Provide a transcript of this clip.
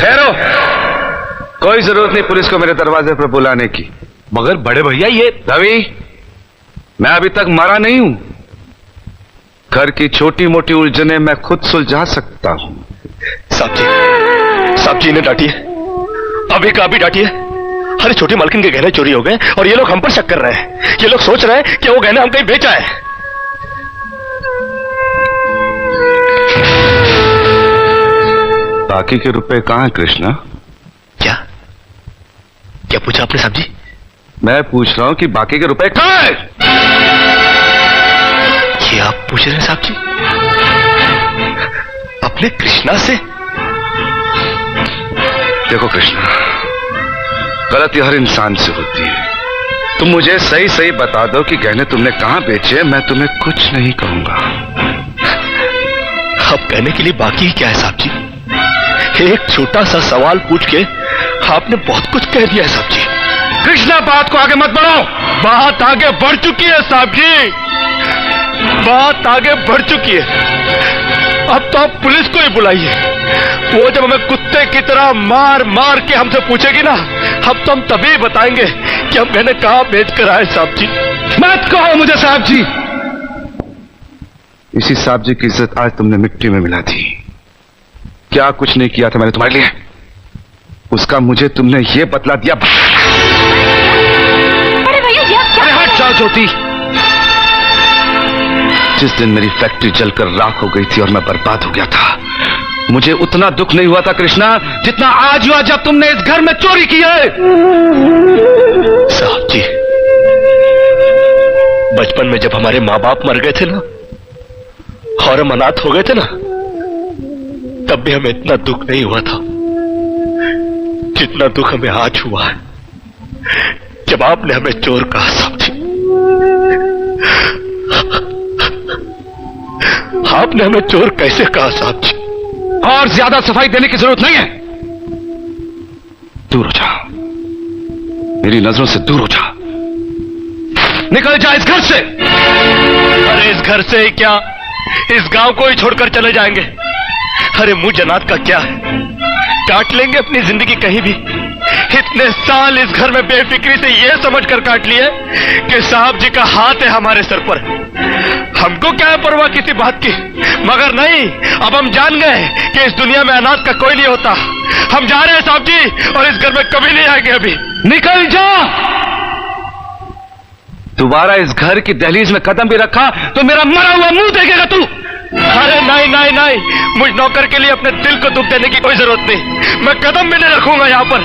ठहरो, कोई जरूरत नहीं पुलिस को मेरे दरवाजे पर बुलाने की। मगर बड़े भैया ये रवि, मैं अभी तक मरा नहीं हूं। घर की छोटी मोटी उलझने मैं खुद सुलझा सकता हूं। साहब जी इन्हें डांटिए, अभी का अभी डांटिए। अरे छोटी मालकिन के गहने चोरी हो गए और ये लोग हम पर शक कर रहे हैं। ये लोग सोच रहे हैं कि वो गहने हम कहीं बेचा है। बाकी के रुपए कहां हैं कृष्णा? क्या पूछा आपने साहब जी? मैं पूछ रहा हूं कि बाकी के रुपए कहां हैं? ये आप पूछ रहे हैं साहब जी अपने कृष्णा से? देखो कृष्णा, गलती हर इंसान से होती है। तुम मुझे सही सही बता दो कि गहने तुमने कहां बेचे, मैं तुम्हें कुछ नहीं कहूंगा। अब कहने के लिए बाकी ही क्या है साहब जी? एक छोटा सा सवाल पूछ के आपने बहुत कुछ कह दिया है साहब जी। कृष्णा, बात को आगे मत बढ़ाओ। बात आगे बढ़ चुकी है साहब जी, बात आगे बढ़ चुकी है। अब तो आप पुलिस को ही बुलाइए। वो जब हमें कुत्ते की तरह मार मार के हमसे पूछेगी ना, अब तो हम तभी बताएंगे कि हम गहने कहां बेच कर आए साहब जी। मत कहो मुझे साहब जी। इसी साहब जी की इज्जत आज तुमने मिट्टी में मिला दी। क्या कुछ नहीं किया था मैंने तुम्हारे लिए, उसका मुझे तुमने ये बतला दिया। अरे भैया ये क्या? अरे हट जाओ ज्योति। जिस दिन मेरी फैक्ट्री जलकर राख हो गई थी और मैं बर्बाद हो गया था, मुझे उतना दुख नहीं हुआ था कृष्णा जितना आज हुआ जब तुमने इस घर में चोरी की है। साहब जी, बचपन में जब हमारे माँ बाप मर गए थे ना और हम अनाथ हो गए थे ना, तब भी हमें इतना दुख नहीं हुआ था जितना दुख हमें आज हुआ है जब आपने हमें चोर कहा साहब जी। आपने हमें चोर कैसे कहा साहब जी? और ज्यादा सफाई देने की जरूरत नहीं है। दूर हो जा, मेरी नजरों से दूर हो जा। निकल जा इस घर से। अरे इस घर से ही क्या, इस गांव को ही छोड़कर चले जाएंगे। अरे मुंह जनात का क्या है, काट लेंगे अपनी जिंदगी कहीं भी। इतने साल इस घर में बेफिक्री से ये समझकर काट लिए कि साहब जी का हाथ है हमारे सर पर। हमको क्या है परवाह किसी बात की, मगर नहीं, अब हम जान गए कि इस दुनिया में अनाथ का कोई नहीं होता। हम जा रहे हैं साहब जी और इस घर में कभी नहीं आएंगे अभी। निकल जा। दोबारा इस घर की दहलीज में कदम भी रखा तो मेरा मरा हुआ मुंह देखेगा तू। अरे नहीं नहीं नहीं, मुझ नौकर के लिए अपने दिल को दुख देने की कोई जरूरत नहीं। मैं कदम भी नहीं रखूंगा यहाँ पर।